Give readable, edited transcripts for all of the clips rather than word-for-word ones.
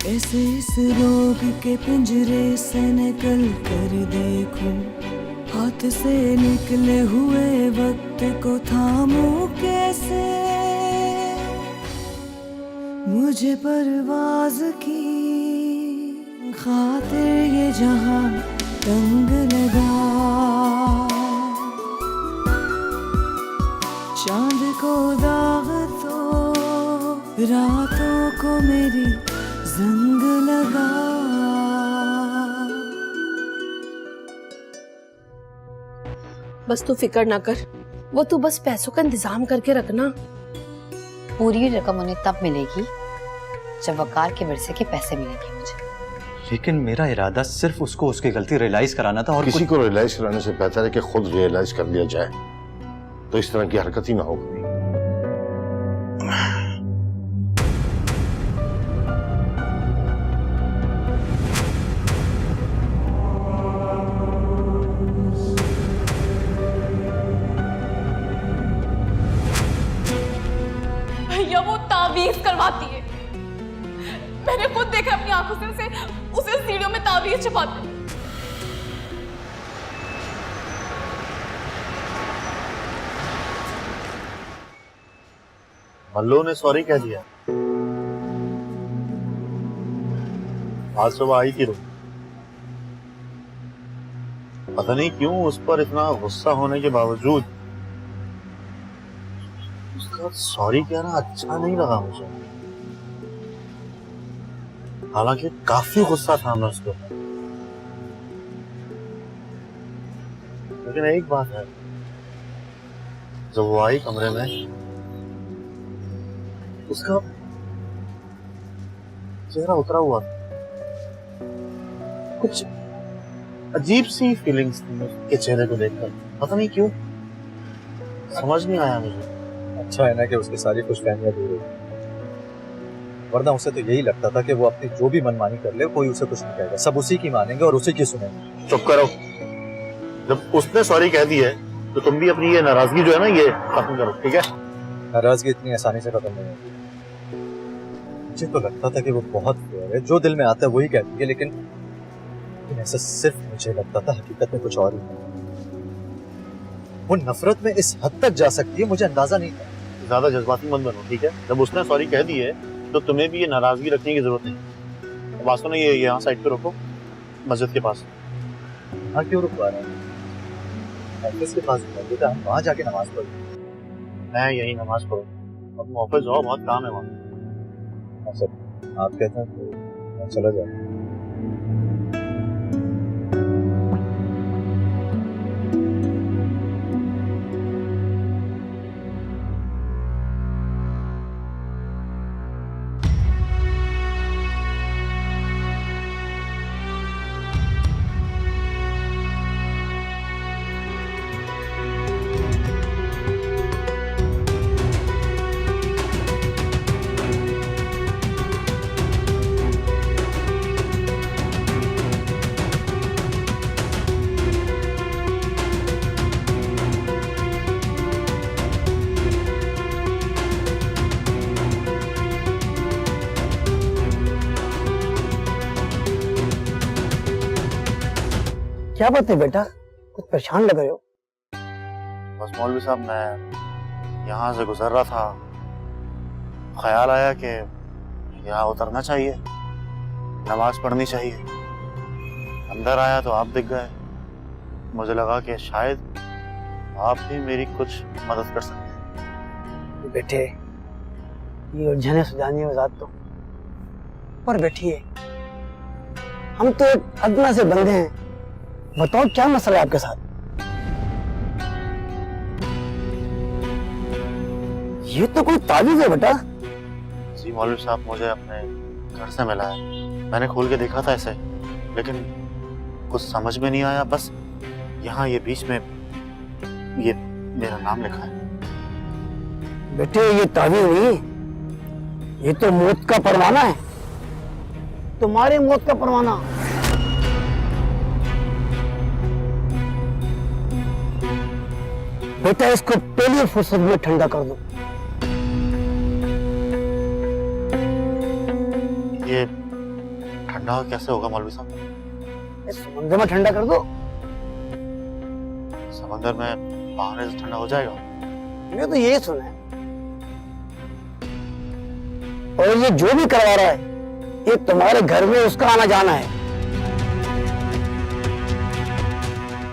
कैसे इस रोग के पिंजरे से निकल कर देखूं, हाथ से निकले हुए वक्त को थामूं कैसे। मुझे परवाज की खातिर ये जहां तंग लगा, चांद को दाग तो रातों को मेरी जंग लगा। बस तू फिक्र ना कर, वो तू बस पैसों का इंतजाम करके रखना। पूरी रकम उन्हें तब मिलेगी जब वकार के वर्षे के पैसे मिलेंगे मुझे। लेकिन मेरा इरादा सिर्फ उसको उसकी गलती रियलाइज कराना था, और किसी को रियलाइज कराने से बेहतर है कि खुद रियलाइज कर लिया जाए, तो इस तरह की हरकत ही ना हो कभी। भैया वो तावीज करवाती है, मैंने खुद देखा अपनी आंखों से उसे सीढ़ियों में तावीज छुपाते। मल्लू ने सॉरी कह दिया। आज सुबह आई थी रूम, पता नहीं क्यों उस पर इतना गुस्सा होने के बावजूद उसका सॉरी कहना अच्छा नहीं लगा मुझे। हालांकि काफी गुस्सा था मैं उसको, लेकिन एक बात है, जब वो आई कमरे में उसका चेहरा उतरा हुआ था, कुछ अजीब सी फीलिंग्स थी उसके चेहरे को देखकर, पता नहीं क्यों, समझ नहीं आया मुझे। अच्छा है ना कि उसकी सारी खुशफहमियां दूर हो, वरना उसे तो यही लगता था कि वो अपनी जो भी मनमानी कर ले कोई उसे कुछ नहीं कहेगा, सब उसी की मानेंगे और उसी की सुनेंगे। चुप करो, जब उसने सॉरी कह दी है तो तुम भी अपनी ये नाराजगी जो है ना ये खत्म करो, ठीक है? नाराजगी इतनी आसानी से खत्म नहीं होती। मुझे तो लगता था कि वो बहुत फेयर है, जो दिल में आता है वही कहती है, लेकिन ऐसा सिर्फ मुझे लगता था, हकीकत में कुछ और ही है। वो नफरत में इस हद तक जा सकती है, मुझे अंदाजा नहीं था। ज्यादा जज्बाती मत बनो, ठीक है? जब उसने सॉरी कह दी है तो तुम्हें भी ये नाराजगी रखने की जरूरत नहीं। वास्तव में ये यहाँ साइड पे रखो, मस्जिद के पास। हाँ, क्यों रुकवा रहे हैं? ऑफिस के पास बेटा, हम वहाँ जाके नमाज पढ़ो। मैं यही नमाज पढ़ो, तुम ऑफिस जाओ, बहुत काम है वहाँ। अच्छा, आप कहते हैं तो मैं चला जाऊँ। क्या बात है बेटा, कुछ परेशान लग रहे हो? बस मौलवी साहब, मैं यहाँ से गुजर रहा था, ख्याल आया कि यहाँ उतरना चाहिए, नमाज पढ़नी चाहिए। अंदर आया तो आप दिख गए, मुझे लगा कि शायद आप भी मेरी कुछ मदद कर सकते हैं। बेटे, ये उलझने सुलझाने वजात तो पर बैठिए, हम तो अदना से बंदे हैं, बताओ क्या मसला है आपके साथ? ये तो कोई तावीज़ है बेटा। जी मौलवी साहब, मुझे अपने घर से मिला है, मैंने खोल के देखा था इसे, लेकिन कुछ समझ में नहीं आया। बस यहाँ ये बीच में ये मेरा नाम लिखा है। बेटे, ये तावीज़ नहीं, ये तो मौत का परवाना है, तुम्हारी मौत का परवाना। बेटा, इसको पहली फुर्सत में ठंडा कर दो। ये ठंडा कैसे होगा मौलवी साहब? इस समुद्र में ठंडा कर दो। समंदर में बहाने से ठंडा हो जाएगा? मैंने तो यही सुना है। और ये जो भी करवा रहा है ये तुम्हारे घर में उसका आना जाना है,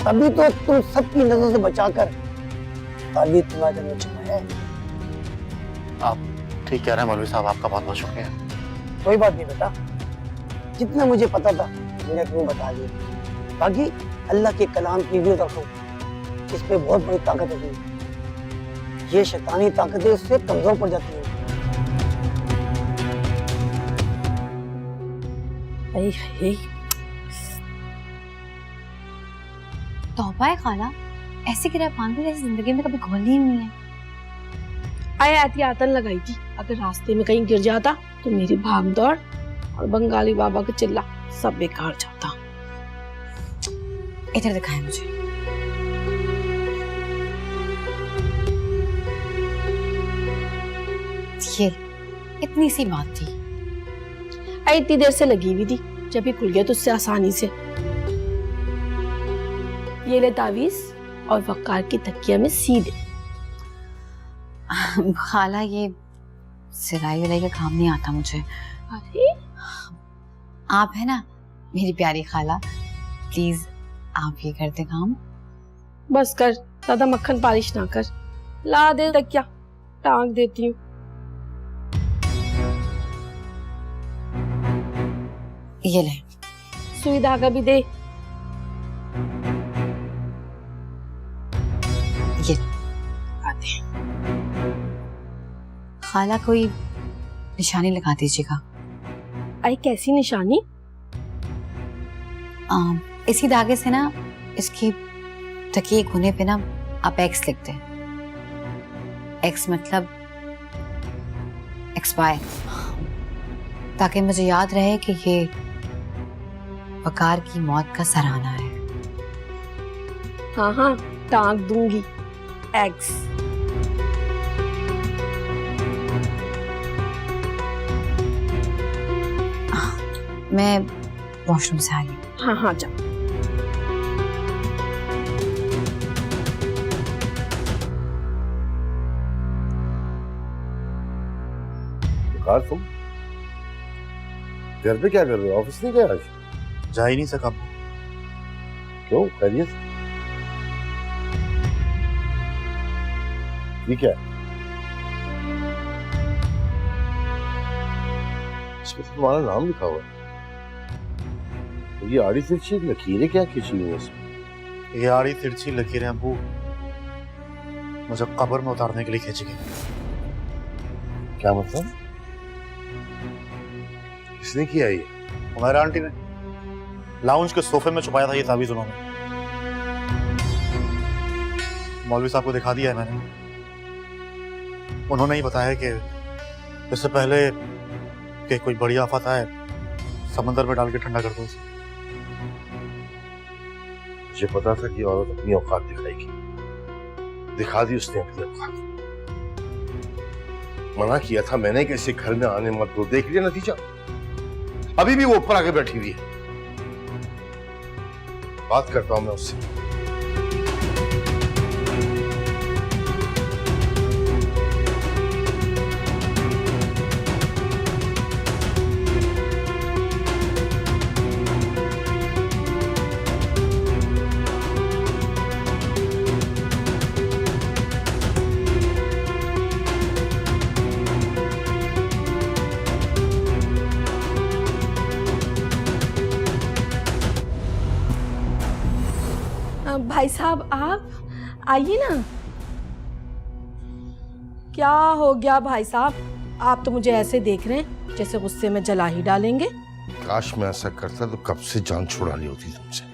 तभी तो तुम सबकी नजर से बचाकर तभी तुम्हारे घर में छुपाया है। आप ठीक कह रहे हैं मौलवी साहब, आपका बहुत बहुत शुक्रिया। कोई बात नहीं बेटा, जितना मुझे पता था मैंने तुम्हें बता दिया। बाकी अल्लाह के कलाम की भी रखो, इस पे बहुत बड़ी ताकत होती है। ये शैतानी ताकतें उससे कमजोर पड़ जाती हैं। तौबा है खाला, ऐसी किराया पानी ऐसी जिंदगी में कभी घोलनी ही नहीं है। आया एहतियातन लगाई थी, अगर रास्ते में कहीं गिर जाता तो मेरी भाग दौड़ और बंगाली बाबा का चिल्ला सब बेकार जाता। इधर दिखाएं मुझे। ये इतनी सी बात थी। आई इतनी देर से लगी हुई थी, जब ये खुल गया तो उससे आसानी से। ये ले तावीज और वकार की तकिया में सीधे। खाला ये सिलाई विलाई का काम नहीं आता मुझे। अरे आप है ना मेरी प्यारी खाला, प्लीज आप ये करते काम। बस कर, ज्यादा मक्खन पालिश ना कर। ला दे तकिया, टांग देती हूँ। ये ले। सुई धागा भी दे। ये आते। खाला कोई निशानी लगा दीजिएगा। आई कैसी निशानी? इसी धागे से ना इसकी तकिए कोने पे ना आप एक्स लिखते हैं। एक्स मतलब एक्सपायर, ताकि मुझे याद रहे कि ये वकार की मौत का सराहना है। हाँ हाँ, टांग दूंगी। एक्स। मैं वॉशरूम से आई। हाँ हाँ जा। तुम घर पे क्या कर रहे हो? ऑफिस नहीं गया आज? जा ही नहीं सका। क्यों? खैरियत? ठीक है। इसमें तो तुम्हारा नाम लिखा हुआ है। तो ये आड़ी तिरछी लकीरें क्या खींची हुई है इसमें? ये आड़ी तिरछी लकीरें अबू मुझे कब्र में उतारने के लिए खींची गई। क्या मतलब? किसने किया ये? हमारे आंटी ने लाउंज के सोफे में छुपाया था ये ताबीज उन्होंने। मौलवी साहब को दिखा दिया है मैंने। उन्होंने ही बताया कि इससे पहले कि कोई बड़ी आफत आए समंदर में डाल के ठंडा कर दो उसे। मुझे पता था कि औरत अपनी औकात दिखाएगी, दिखा दी उसने अपनी औकात। मना किया था मैंने कि इसे घर में आने मत दो। देख लिया नतीजा, अभी भी वो ऊपर आके बैठी हुई है। बात करता हूं मैं उससे। भाई साहब आप आइए ना। क्या हो गया भाई साहब? आप तो मुझे ऐसे देख रहे हैं जैसे गुस्से में जला ही डालेंगे। काश मैं ऐसा करता तो कब से जान छुड़ा ली होती तुमसे।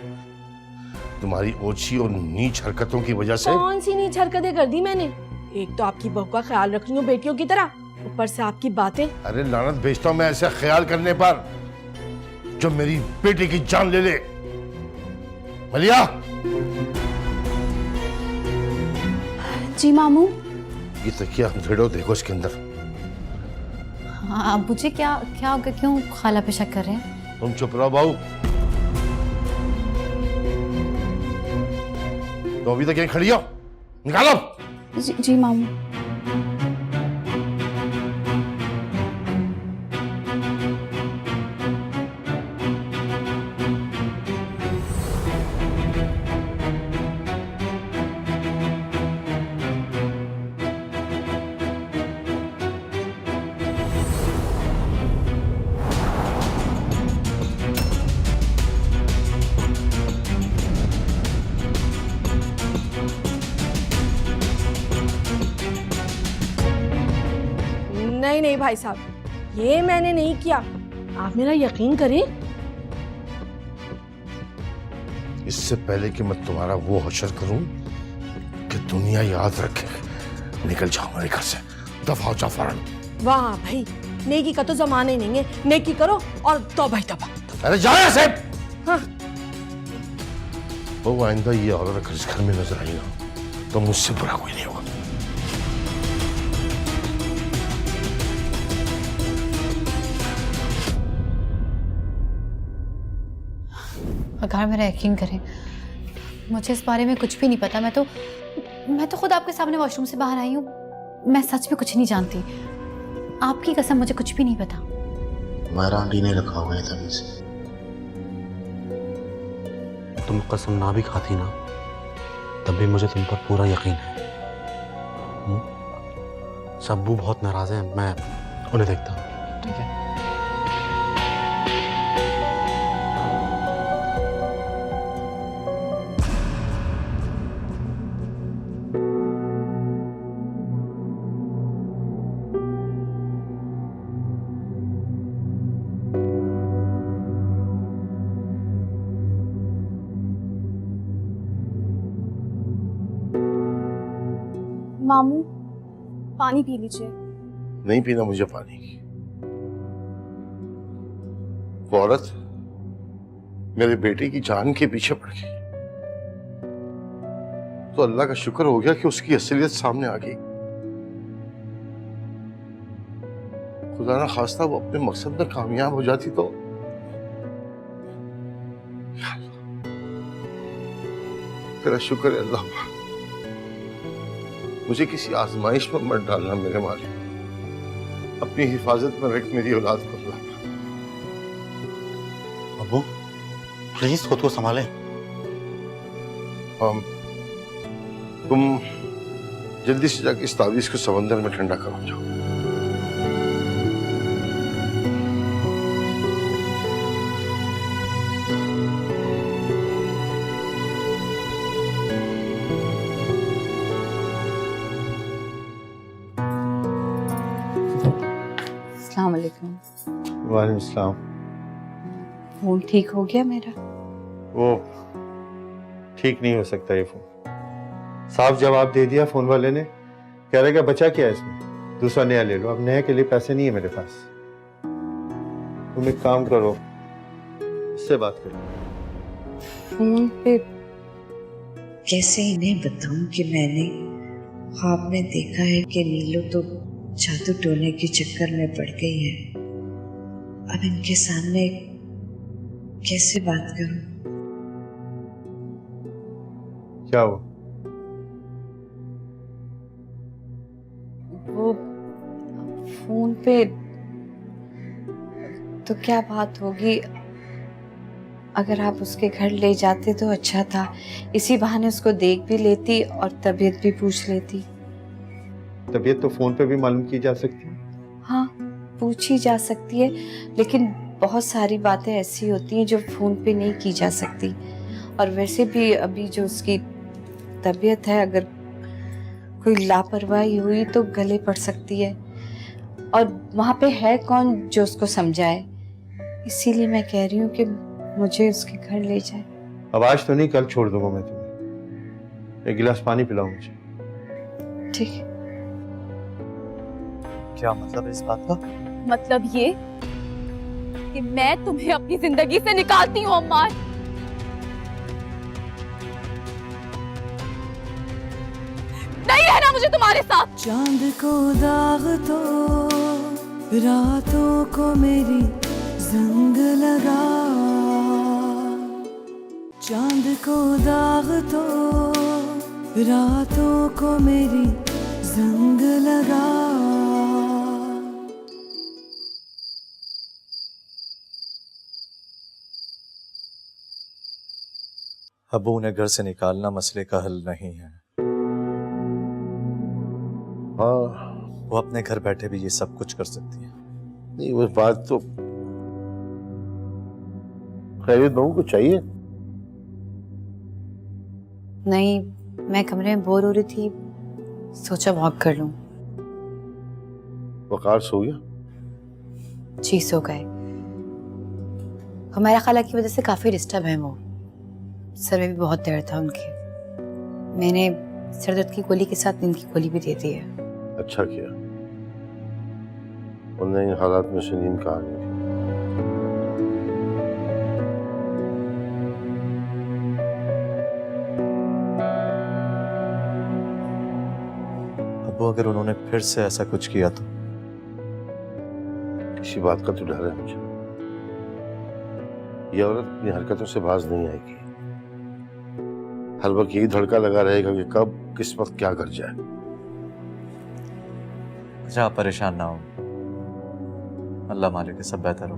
तुम्हारी ओछी और नीच हरकतों की वजह से। कौन सी नीच हरकतें कर दी मैंने? एक तो आपकी बहू का ख्याल रख रही हूँ बेटियों की तरह, ऊपर से आपकी बातें। अरे लानत भेजता हूं मैं ऐसा ख्याल करने पर जो मेरी बेटी की जान ले ले। मलिया। जी मामू। ये तकिया अंधेड़ो देखो इसके अंदर। हाँ, मुझे क्या क्या हो गया? क्यों खाला पे शक कर रहे हैं? तुम चुप रहो बहू। तो अभी तक यहीं खड़ी हो, निकालो। जी मामू। नहीं नहीं भाई साहब, ये मैंने नहीं किया, आप मेरा यकीन करें। इससे पहले कि मैं तुम्हारा वो हशर करूं कि दुनिया याद रखे, निकल जाओ मेरे घर से, दफा हो जाओ फौरन। वाह भाई, नेकी का तो जमाना ही नहीं है, नेकी करो और तौबा ही तौबा। अरे जाओ यहाँ से। हाँ। वो आइंदा ये औरत अगर इस घर में नजर आई ना तो मुझसे बुरा कोई नहीं होगा। अगर मेरा यकीन करें, मुझे इस बारे में कुछ भी नहीं पता। मैं तो खुद आपके सामने वॉशरूम से बाहर आई हूँ। मैं सच में कुछ नहीं जानती, आपकी कसम मुझे कुछ भी नहीं पता। मायरा आंटी ने रखा हुआ है तभी से। तुम कसम ना भी खाती ना, तब भी मुझे तुम पर पूरा यकीन है। सब्बू बहुत नाराज हैं, मैं उन्हें देखता हूँ, ठीक है? मामू, पानी पी लीजिए। नहीं पीना मुझे पानी। वो औरत मेरे बेटे की जान के पीछे पड़ गई, तो अल्लाह का शुक्र हो गया कि उसकी असलियत सामने आ गई। खुदा ना खास्ता वो अपने मकसद में कामयाब हो जाती तो तेरा शुक्र है अल्लाह, मुझे किसी आजमाइश में मत डालना मेरे मालिक। अपनी हिफाजत में रख मेरी औलाद को अल्लाह। अब्बू प्लीज खुद को संभालें। तुम जल्दी से जाकर इस तावीज को समंदर में ठंडा करो जाओ। अस्सलाम वालेकुम। वालेकुम सलाम। फोन ठीक हो गया मेरा? वो ठीक नहीं हो सकता ये फोन। साफ जवाब दे दिया फोन वाले ने, कह रहे बचा क्या है इसमें, दूसरा नया ले लो। अब नए के लिए पैसे नहीं है मेरे पास। तुम एक काम करो, इससे बात करो। फोन पे कैसे इन्हें बताऊं कि मैंने ख्वाब में देखा है कि नीलू तो जादू टोने के चक्कर में पड़ गई है। अब इनके सामने कैसे बात करूं? क्या हुआ? वो फोन पे तो क्या बात होगी, अगर आप उसके घर ले जाते तो अच्छा था। इसी बहाने उसको देख भी लेती और तबीयत भी पूछ लेती। तबीयत तो फोन पे भी मालूम की जा सकती है। हाँ, पूछी जा सकती है, लेकिन बहुत सारी बातें ऐसी होती हैं जो फोन पे नहीं की जा सकती। और वैसे भी अभी जो उसकी तबीयत है, अगर कोई लापरवाही हुई तो गले पड़ सकती है, और वहाँ पे है कौन जो उसको समझाए। इसीलिए मैं कह रही हूँ कि मुझे उसके घर ले जाए। अब आज तो नहीं, कल छोड़ दूंगा मैं तुम्हें। एक गिलास पानी पिलाओ मुझे। ठीक है। क्या मतलब है इस बात का? मतलब ये कि मैं तुम्हें अपनी जिंदगी से निकालती हूँ अम्मार। नहीं रहना मुझे तुम्हारे साथ। चांद को दाग दो, रातों को मेरी जंग लगा को दाग तो रातों को मेरी जंग लगा। अबू उन्हें घर से निकालना मसले का हल नहीं है। हाँ, वो अपने घर बैठे भी ये सब कुछ कर सकती है। नहीं वो बात तो खैरियत बहू को चाहिए। नहीं, मैं कमरे में बोर हो रही थी, सोचा वॉक कर लूं। वकार सो गया? जी सो गए। हमारा खाला की वजह से काफी डिस्टर्ब है वो। सर में भी बहुत दर्द था उनके। मैंने सर दर्द की गोली के साथ नींद की गोली भी दे दी है। अच्छा किया, उन्हें इन हालात में से नींद कहाँ गई? अबू अगर उन्होंने फिर से ऐसा कुछ किया तो? किसी बात का तो डर है मुझे। ये औरत अपनी हरकतों से बाज नहीं आएगी। हर वक्त यही धड़का लगा रहेगा कि कब किस वक्त क्या कर जाए। अच्छा आप परेशान ना हो, अल्लाह मालिक है, सब बेहतर हो।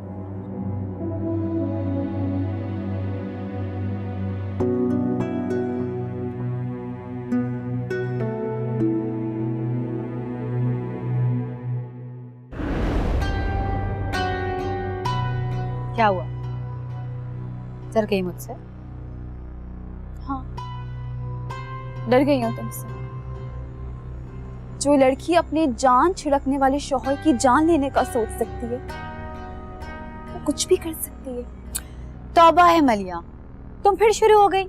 क्या हुआ? डर गई मुझसे? हाँ, डर गई हूँ तुमसे। जो लड़की अपने जान छिड़कने वाले शौहर की जान लेने का सोच सकती है, वो कुछ भी कर सकती है। तौबा है मलिया, तुम फिर शुरू हो गई।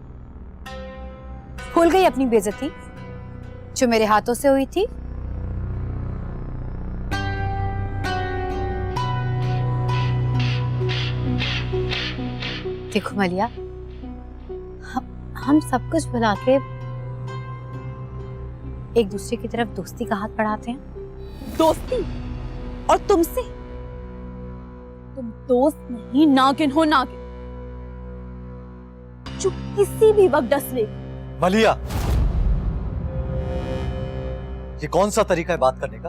भूल गई अपनी बेइज्जती जो मेरे हाथों से हुई थी? देखो मलिया, हम सब कुछ भुला के एक दूसरे की तरफ दोस्ती का हाथ बढ़ाते हैं। दोस्ती? और तुमसे? तुम दोस्त नहीं, नागिन हो, नागिन जो किसी भी वक्त डस ले। मलिया, ये कौन सा तरीका है बात करने का?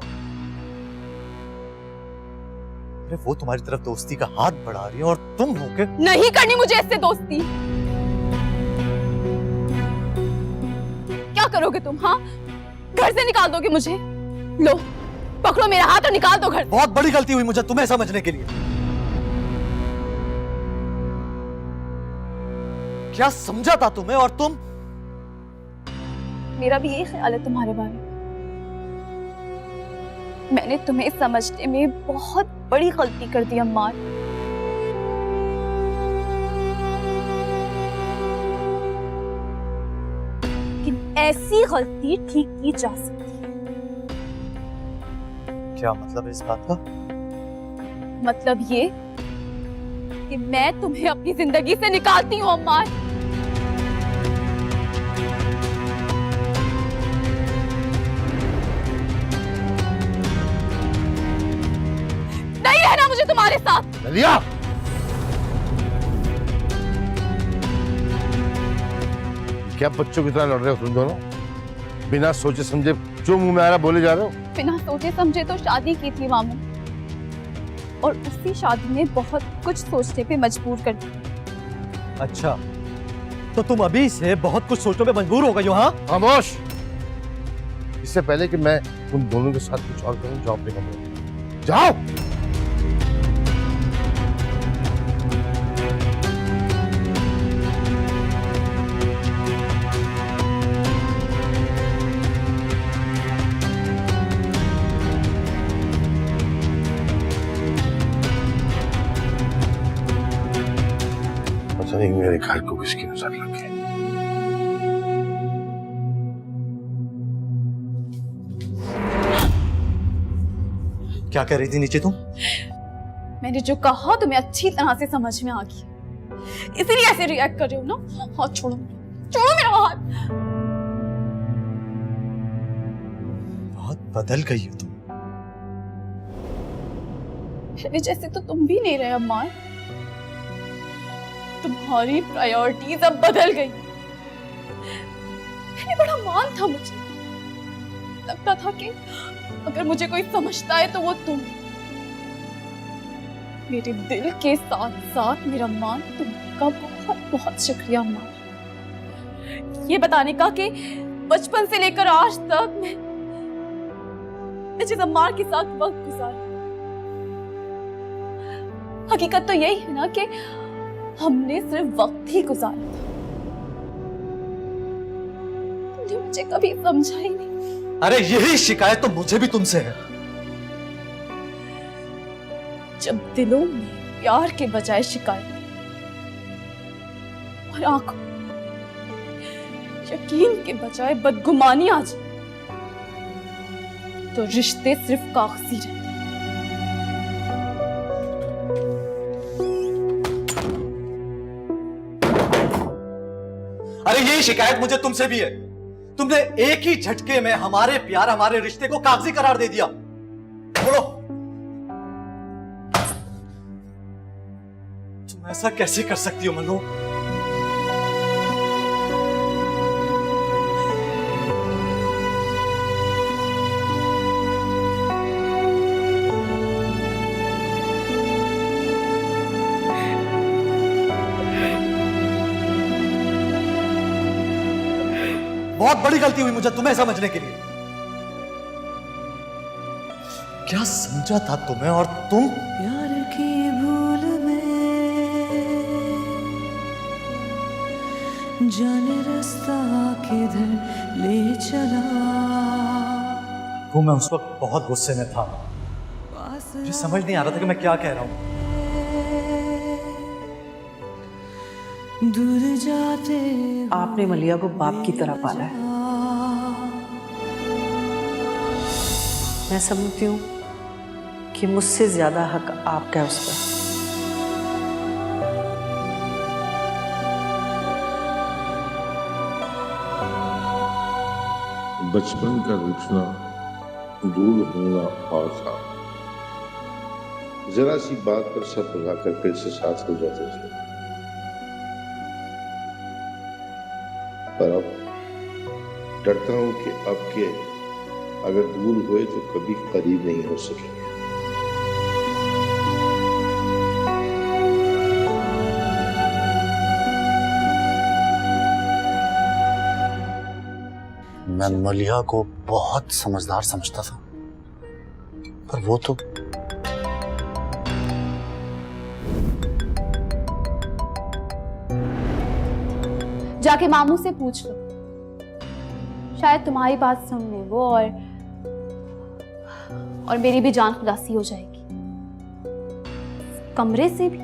अरे वो तुम्हारी तरफ दोस्ती का हाथ बढ़ा रही है और तुम हो के नहीं करनी मुझे इससे दोस्ती। क्या करोगे तुम? हाँ, घर से निकाल दोगे मुझे? लो पकड़ो मेरा हाथ और निकाल दो घर। बहुत बड़ी गलती हुई मुझे तुम्हें समझने के लिए। क्या समझा था तुम्हें और तुम? मेरा भी यही ख्याल है तुम्हारे बारे में। मैंने तुम्हें समझने में बहुत बड़ी गलती कर दी अम्मार। लेकिन ऐसी गलती ठीक की जा सकती है। क्या मतलब है इस बात का? मतलब ये कि मैं तुम्हें अपनी जिंदगी से निकालती हूँ अम्मार। नहीं रहना मुझे तुम्हारे साथ। मलिया, क्या बच्चों की तरह लड़ रहे हो तुम दोनों? बिना सोचे समझे जो मुंह में आ रहा बोले जा रहे हो। बिना सोचे समझे तो शादी की थी मामू, और उसी शादी में बहुत कुछ सोचने पे मजबूर कर दिया। अच्छा, तो तुम अभी से बहुत कुछ सोचने पे मजबूर हो गई हो? हाँ खामोश। इससे पहले कि मैं उन दोनों के साथ कुछ और करूं, जाओ अपने कमरे में जाओ। पता नहीं मेरे घर को किसकी नजर लग गई। क्या कह रही थी नीचे तुम? मैंने जो कहा तुम्हें अच्छी तरह से समझ में आ गया, इसीलिए ऐसे रिएक्ट कर रहे हो ना। हाथ छोड़ो, छोड़ो मेरा हाथ। बहुत बदल गई हो तुम। पहले जैसे तो तुम भी नहीं रहे अम्मा। तुम्हारी प्रायोरिटीज अब बदल गई। मैंने बड़ा मान था मुझे। लगता था कि अगर मुझे कोई समझता है तो वो तुम। मेरे दिल के साथ साथ मेरा मान तुमका बहुत बहुत शुक्रिया अम्मा। ये बताने का कि बचपन से लेकर आज तक मैं जिस अम्मार के साथ वक्त गुजारा, हकीकत तो यही है ना कि हमने सिर्फ वक्त ही गुजारा था। तुमने मुझे कभी समझा ही नहीं। अरे यही शिकायत तो मुझे भी तुमसे है। जब दिलों में प्यार के बजाय शिकायत और आंखों यकीन के बजाय बदगुमानी आ जाए तो रिश्ते सिर्फ कागजी रहते। अरे यही शिकायत मुझे तुमसे भी है। तुमने एक ही झटके में हमारे प्यार, हमारे रिश्ते को कागजी करार दे दिया। बोलो, तुम ऐसा कैसे कर सकती हो मनु? बहुत बड़ी गलती हुई मुझे तुम्हें समझने के लिए। क्या समझा था तुम्हें, और तुम प्यार की भूल में जाने रास्ता किधर ले चला। वो मैं उस वक्त बहुत गुस्से में था, मुझे समझ नहीं आ रहा था कि मैं क्या कह रहा हूं। दूर जाते आपने मलिया को बाप की तरह पाला है। मैं समझती हूँ कि मुझसे ज्यादा हक आपका है उस पर। बचपन का रुठना, दूर होना और था। जरा सी बात पर सब भुलाकर फिर से साथ हो जाते थे, पर अब डरता हूं कि अब के अगर दूर हुए तो कभी करीब नहीं हो सकेंगे। मैं मलिया को बहुत समझदार समझता था, पर वो तो जाके मामू से पूछ लो, शायद तुम्हारी बात सुनने वो और मेरी भी जान खुलासी हो जाएगी, कमरे से भी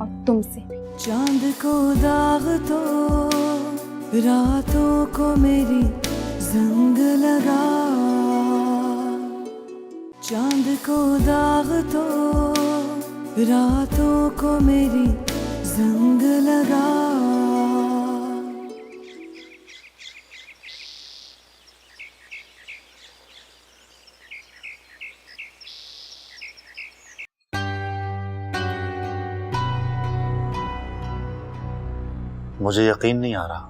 और तुमसे भी। चांद को दाग तो रातों को मेरी जंग लगा। चांद को दाग तो रातों को मेरी जंग लगा। मुझे यकीन नहीं आ रहा,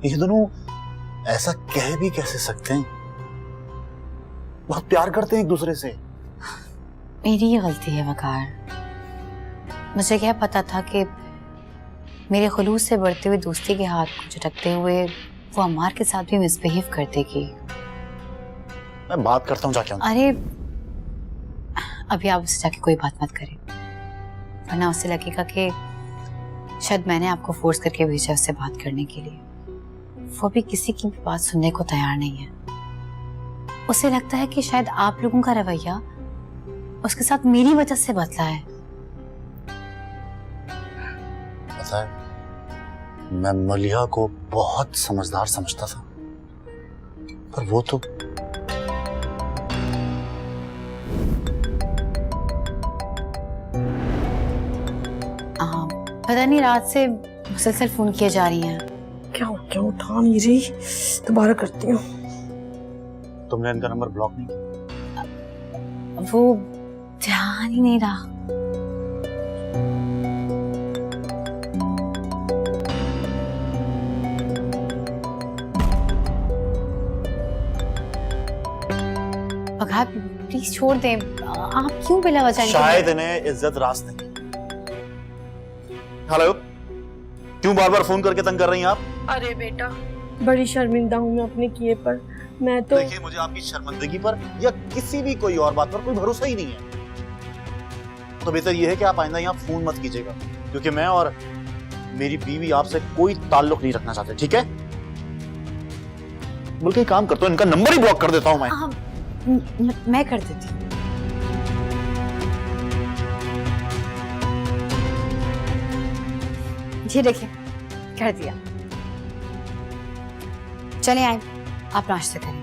ये दोनों ऐसा कह भी कैसे सकते हैं? बहुत प्यार करते हैं एक दूसरे से। मेरी ही गलती है वकार। मुझे क्या पता था कि मेरे खुलूस से बढ़ते हुए दोस्ती के हाथ को झटकते हुए वो अम्मार के साथ भी मिसबिहेव कर देगी। मैं बात करता हूँ जाके। अरे अभी आप उससे जाके कोई बात मत करें, वरना उससे लगेगा कि शायद मैंने आपको फोर्स करके भेजा उससे बात करने के लिए। वो भी किसी की भी बात सुनने को तैयार नहीं है। उसे लगता है कि शायद आप लोगों का रवैया उसके साथ मेरी वजह से बदला है। पता है, मैं मलिया को बहुत समझदार समझता था, पर वो तो पता नहीं रात से मुसलसल फोन किए जा रही हैं। क्या उठा नहीं रही, दोबारा करती हूँ। तुमने इनका नंबर ब्लॉक नहीं किया? वो ध्यान ही नहीं रहा। जगह, प्लीज छोड़ दें। आप क्यों बिला वजह शायद इन्हें इज्जत रास नहीं। हेलो, क्यों बार बार फोन करके तंग कर रही हैं आप? अरे बेटा, बड़ी शर्मिंदा हूँ मैं अपने किए पर। मैं तो देखिए, मुझे आपकी शर्मिंदगी पर या किसी भी कोई और बात पर कोई भरोसा ही नहीं है। तो बेहतर यह है कि आप आइंदा यहाँ फोन मत कीजिएगा, क्योंकि मैं और मेरी बीवी आपसे कोई ताल्लुक नहीं रखना चाहते, ठीक है? बल्कि एक काम करता हूँ, इनका नंबर ही ब्लॉक कर देता हूँ मैं। मैं कर देती हूँ। ये देखिए, कर दिया। चले आए, आप नाश्ता करें।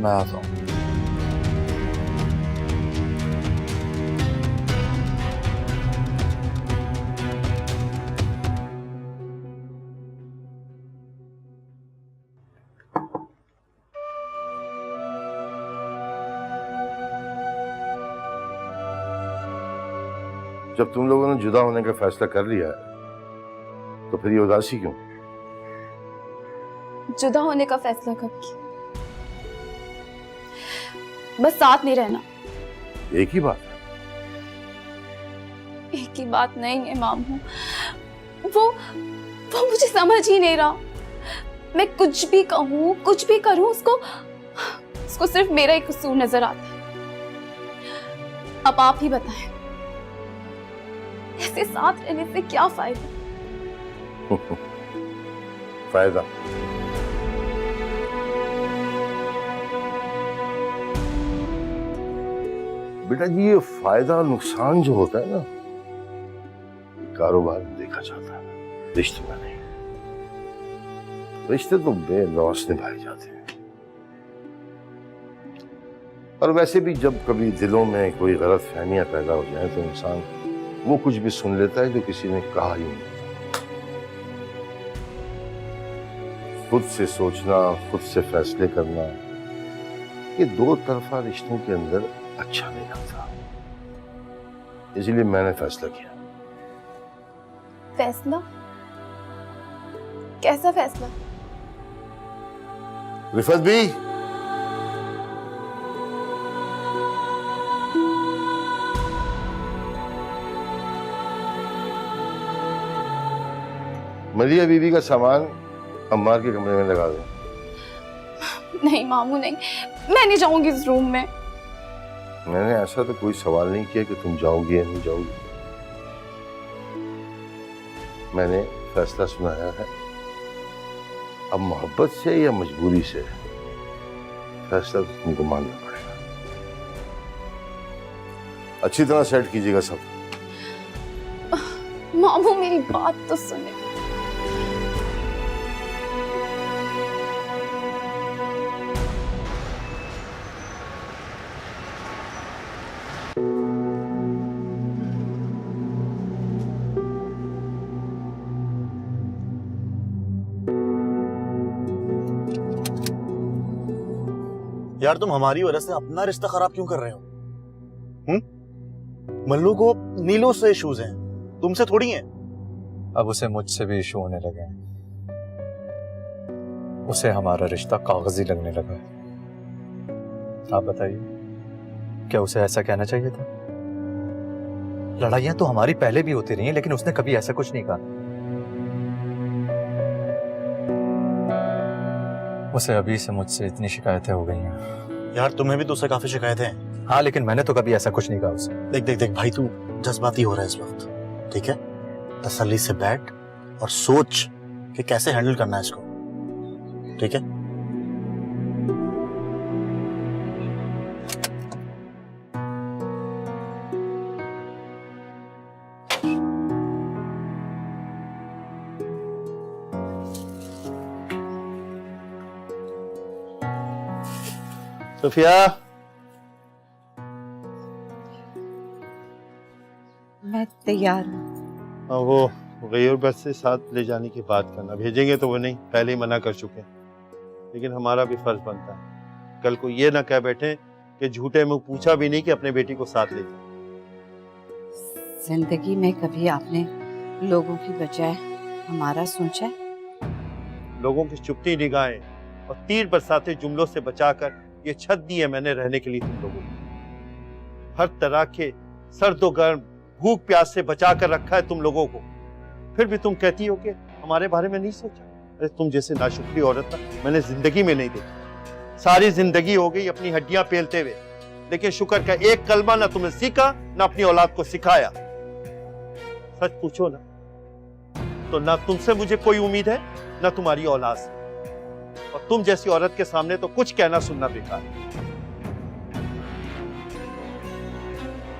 मैं आता हूँ। जब तुम लोगों ने जुदा होने का फैसला कर लिया है तो फिर ये उदासी क्यों? जुदा होने का फैसला कब किया? बस साथ नहीं रहना। एक ही बात है। एक ही बात नहीं है मामू, वो मुझे समझ ही नहीं रहा। मैं कुछ भी कहूँ, कुछ भी करूँ, उसको सिर्फ मेरा ही कसूर नजर आता है। अब आप ही बताएं, ऐसे साथ रहने से क्या फायदा? फायदा? बेटा जी, ये फायदा नुकसान जो होता है ना, कारोबार में देखा जाता है, रिश्ते में नहीं। रिश्ते तो बेलौस निभाए जाते हैं। और वैसे भी जब कभी दिलों में कोई गलत फहमियां पैदा हो जाए तो इंसान वो कुछ भी सुन लेता है जो किसी ने कहा ही नहीं। खुद से सोचना, खुद से फैसले करना, ये दो तरफा रिश्तों के अंदर अच्छा नहीं लगता। इसलिए मैंने फैसला किया। फैसला? कैसा फैसला? रिफत भी, मरिया बीबी का सामान अम्मार के कमरे में लगा दो। नहीं मामू, नहीं, मैं नहीं जाऊंगी इस रूम में। मैंने ऐसा तो कोई सवाल नहीं किया कि तुम जाओगी या नहीं जाओगी। मैंने फैसला सुनाया है। अब मोहब्बत से या मजबूरी से फैसला तो तुमको मानना पड़ेगा। अच्छी तरह सेट कीजिएगा सब। मामू मेरी बात तो सुने। यार, तुम हमारी वजह से अपना रिश्ता खराब क्यों कर रहे हो? मल्लू को नीलो से इश्यूज हैं, तुमसे थोड़ी हैं। अब उसे मुझसे भी इशू होने लगे हैं। उसे हमारा रिश्ता कागजी लगने लगा है। आप बताइए, क्या उसे ऐसा कहना चाहिए था? लड़ाइयां तो हमारी पहले भी होती रही हैं, लेकिन उसने कभी ऐसा कुछ नहीं कहा। उसे अभी से मुझसे इतनी शिकायतें हो गई हैं। यार, तुम्हें भी तो उससे काफी शिकायतें हैं। हाँ, लेकिन मैंने तो कभी ऐसा कुछ नहीं कहा उसे। देख देख देख भाई, तू जज्बाती हो रहा है इस वक्त, ठीक है? तसल्ली से बैठ और सोच कि कैसे हैंडल करना है इसको, ठीक है? सुफिया, मैं तैयार हूँ। वो गैर बस से साथ ले जाने की बात करना, भेजेंगे तो वो नहीं, पहले ही मना कर चुके। लेकिन हमारा भी फर्ज बनता है, कल को ये ना कह बैठे कि झूठे मुंह पूछा भी नहीं कि अपने बेटी को साथ ले जाए। जिंदगी में कभी आपने लोगों की बजाय हमारा सोचा है? लोगों की चुपती निगाहें और तीर बरसाते जुमलों से बचाकर ये छत दी है मैंने रहने के लिए तुम लोगों को। हर तरह के सर्दो गर्म भूख प्यास से बचा कर रखा है तुम लोगों को, फिर भी तुम कहती हो कि हमारे बारे में नहीं सोचा। अरे तुम जैसे नाशुक्री औरत ना मैंने जिंदगी में नहीं देखी। सारी जिंदगी हो गई अपनी हड्डियां पेलते हुए, लेकिन शुक्र का एक कलमा ना तुम्हें सीखा ना अपनी औलाद को सिखाया। सच पूछो ना तो ना तुमसे मुझे कोई उम्मीद है ना तुम्हारी औलाद से, और तुम जैसी औरत के सामने तो कुछ कहना सुनना बेकार है।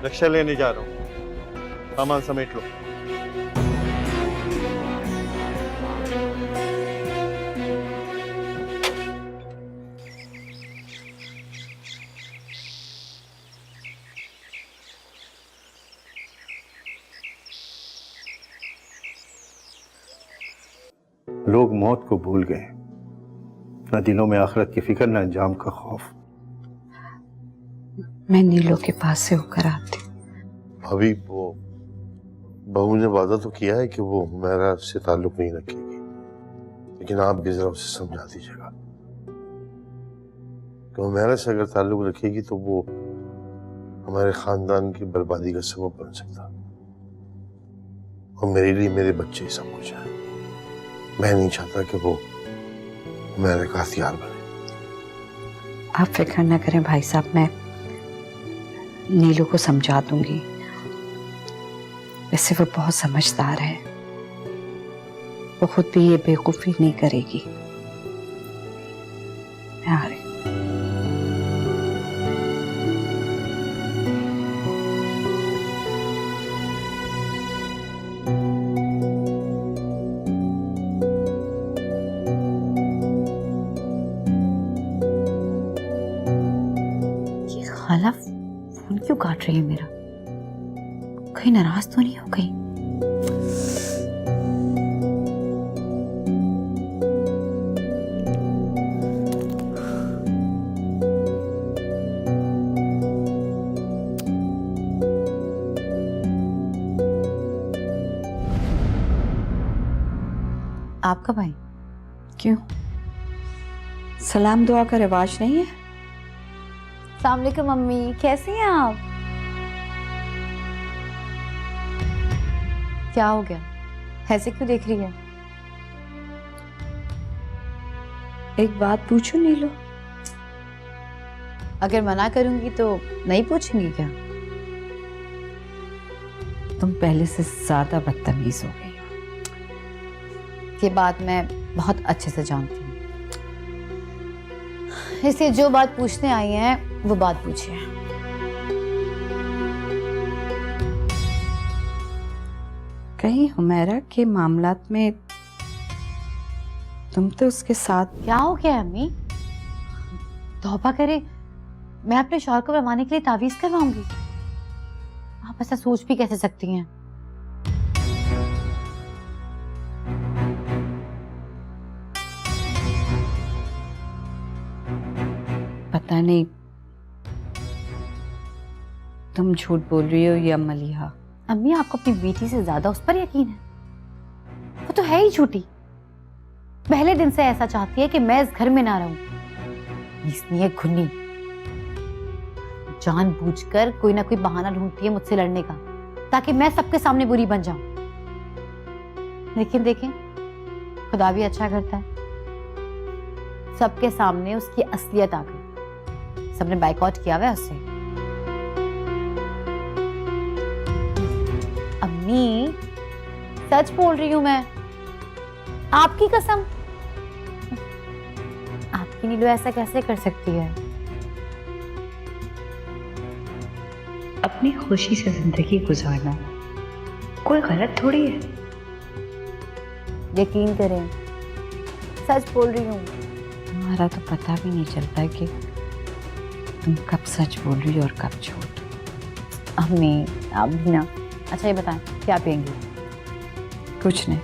रिक्शा लेने जा रहा हूं, सामान समेट लो। लोग मौत को भूल गए, न दिलों में आखिरत की फिक्र, न अंजाम का खौफ। मैं नीलो के पास से होकर आती। भाभी, वो बहू ने वादा तो किया है कि वो हुमैरा से ताल्लुक नहीं रखेगी, लेकिन आप भी जरा उसे समझा दीजिएगा कि हुमैरा से अगर ताल्लुक रखेगी तो वो हमारे खानदान की बर्बादी का सबब बन सकता, और मेरे लिए मेरे बच्चे ही सब कुछ है। मैं नहीं चाहता कि वो मेरे का हथियार बने। आप फिक्र न करें भाई साहब, मैं नीलू को समझा दूंगी। वैसे वो बहुत समझदार है, वो खुद भी ये बेवकूफी नहीं करेगी। मैं आ रही। खाला फोन क्यों काट रही है मेरा? कहीं नाराज तो नहीं हो गई? आपका भाई? क्यों? सलाम दुआ का रिवाज नहीं है? अस्सलाम वालेकुम मम्मी, कैसी हैं आप? क्या हो गया, ऐसे क्यों देख रही है? एक बात पूछूं नीलो? अगर मना करूंगी तो नहीं पूछेंगी क्या? तुम पहले से ज्यादा बदतमीज हो गई हो। ये बात मैं बहुत अच्छे से जानती हूँ, इसलिए जो बात पूछने आई हैं वो बात पूछिए। कहीं हुमैरा के मामलात में तुम तो उसके साथ? क्या हो गया अम्मी? तौबा करे, मैं अपने शौहर को बनवाने के लिए तावीज करवाऊंगी? आप ऐसा सोच भी कैसे सकती हैं? पता नहीं तुम झूठ बोल रही हो या मलिहा। अम्मी, आपको अपनी बेटी से ज्यादा उस पर यकीन है? वो तो है ही झूठी। पहले दिन से ऐसा चाहती है कि मैं इस घर में ना रहूं। इसलिए घुन्नी जानबूझकर कोई ना कोई बहाना ढूंढती है मुझसे लड़ने का, ताकि मैं सबके सामने बुरी बन जाऊं। लेकिन देखें, खुदा भी अच्छा करता है। सबके सामने उसकी असलियत आ गई। सबने बाइकआउट किया हुआ है उससे। अम्मी, सच बोल रही हूं मैं, आपकी कसम। आपकी नीलू ऐसा कैसे कर सकती है? अपनी खुशी से जिंदगी गुजारना कोई गलत थोड़ी है। यकीन करें, सच बोल रही हूँ। तुम्हारा तो पता भी नहीं चलता कि तुम कब सच बोल रही हो और कब झूठ। अम्मी, आप भी ना। अच्छा ये बताएं, क्या पियेंगी? कुछ नहीं।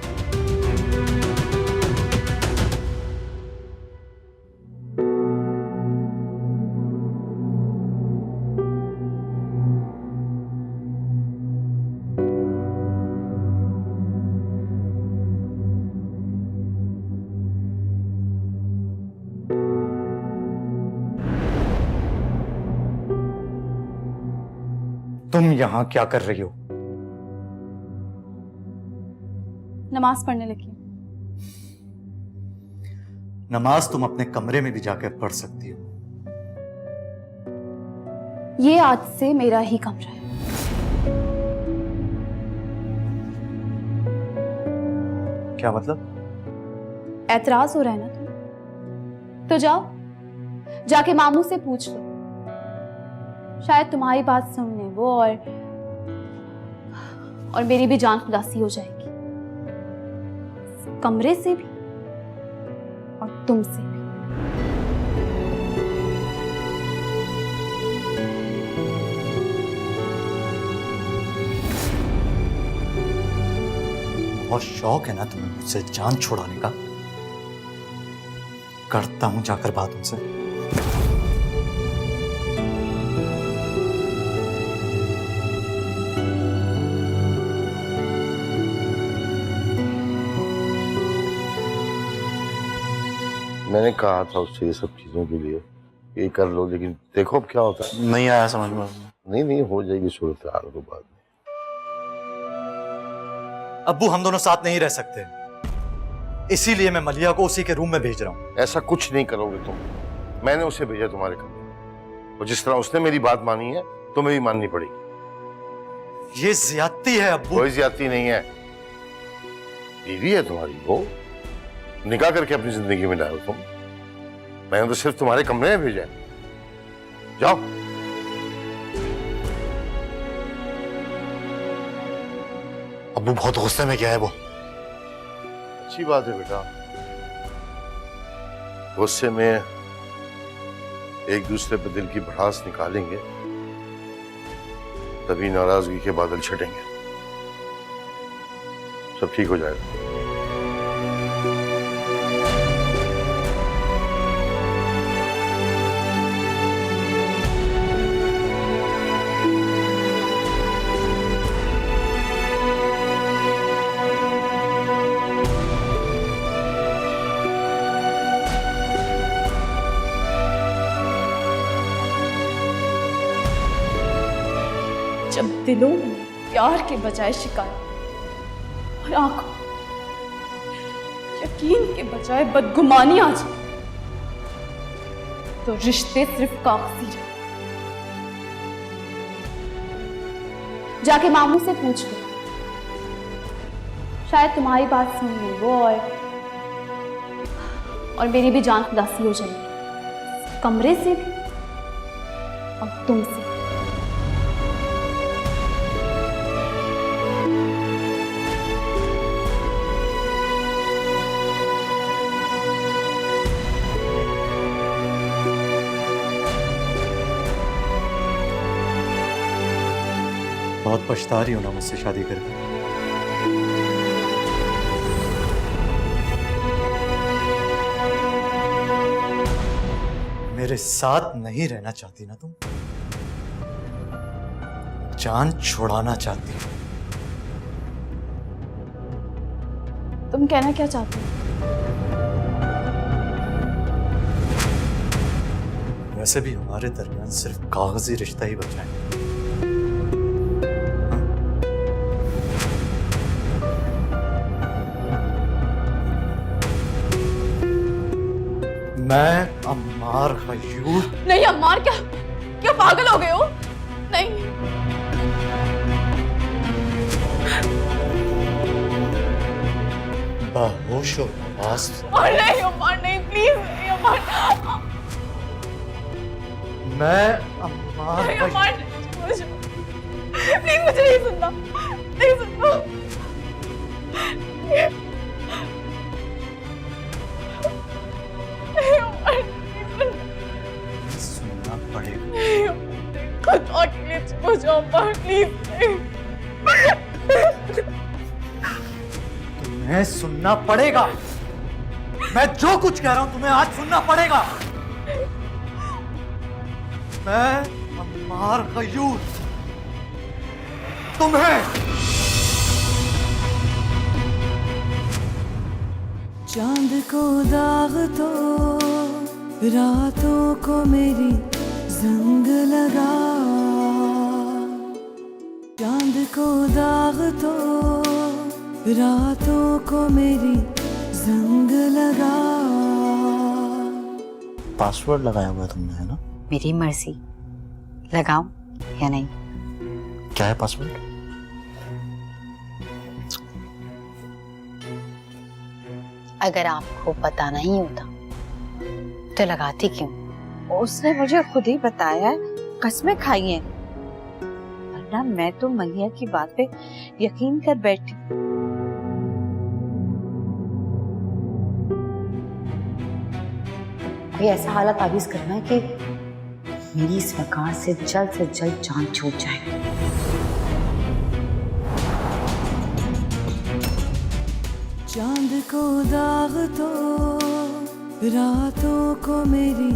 तुम यहाँ क्या कर रही हो? नमाज पढ़ने लगी। नमाज तुम अपने कमरे में भी जाकर पढ़ सकती हो। ये आज से मेरा ही कमरा है। क्या मतलब? ऐतराज हो रहा है ना तुम? तो जाओ, जाके मामू से पूछ लो, शायद तुम्हारी बात सुनने वो और मेरी भी जान खुलासी हो जाएगी, कमरे से भी और तुमसे भी। बहुत शौक है ना तुम्हें मुझसे जान छुड़ाने का? करता हूं जाकर बात उनसे। मैंने कहा था उससे ये सब चीजों के लिए ये कर लो, लेकिन देखो अब क्या होता है। नहीं आया समझ में। नहीं हो जाएगी सूरत हाल तो बाद में। अब्बू हम दोनों साथ नहीं रह सकते, इसीलिए मैं मलिया को उसी के रूम में भेज रहा हूं। ऐसा कुछ नहीं करोगे तुम। मैंने उसे भेजा तुम्हारे कमरे, और जिस तरह उसने मेरी बात मानी है तुम्हें भी माननी पड़ेगी। ये ज्यादती है अब्बू। कोई ज्यादती नहीं है, बीवी है तुम्हारी, वो निकाह करके अपनी जिंदगी में डालो तुम। मैंने तो सिर्फ तुम्हारे कमरे में भेजा है। जाओ। अब्बू बहुत गुस्से में क्या है वो? अच्छी बात है बेटा, गुस्से में एक दूसरे पर दिल की भड़ास निकालेंगे तभी नाराजगी के बादल छटेंगे। सब ठीक हो जाएगा। जब दिलों में प्यार के बजाय शिकायत और आंखों यकीन के बजाय बदगुमानी आ जाए तो रिश्ते सिर्फ कागजी रहे। जाके मामू से पूछ लो, शायद तुम्हारी बात सुनने वो और मेरी भी जान खुलासी हो जाएगी, कमरे से भी और तुमसे भी। बहुत पछता रही हो ना मुझसे शादी करके? मेरे साथ नहीं रहना चाहती ना तुम? जान छुड़ाना चाहती हो? तुम कहना क्या चाहते हो? वैसे भी हमारे दरमियान सिर्फ कागजी रिश्ता ही बचा है। मैं अम्मार खयूर। नहीं अम्मार, क्या पागल हो गए हो? नहीं, बेहोश हो आवाज। और नहीं अम्मार, नहीं, प्लीज नहीं अम्मार। मैं अम्मार नहीं अम्मार, प्लीज मुझे नहीं सुनना, नहीं सुनना। सुनना पड़ेगा। खुद अकेले चुप हो जाओ अम्मार, प्लीज। तुम्हें सुनना पड़ेगा। मैं जो कुछ कह रहा हूं तुम्हें आज सुनना पड़ेगा। मैं अम्मार खयूर तुम्हें चांद को दाग तो रातों को मेरी जंग लगा, को दाग तो रातों को मेरी जंग लगा। पासवर्ड लगाया हुआ है तुमने, है ना? मेरी मर्जी, लगाऊं या नहीं? क्या है पासवर्ड? अगर आपको पता नहीं होता तो लगाती क्यों? उसने मुझे खुद ही बताया है, कसमें खाई हैं। वरना मैं तो मलिया की बात पे यकीन कर बैठी। कोई ऐसा हालत ताबीज करना है कि मेरी इस मकान से जल्द जान छूट जाए। चांद को दाग तो रातों को मेरी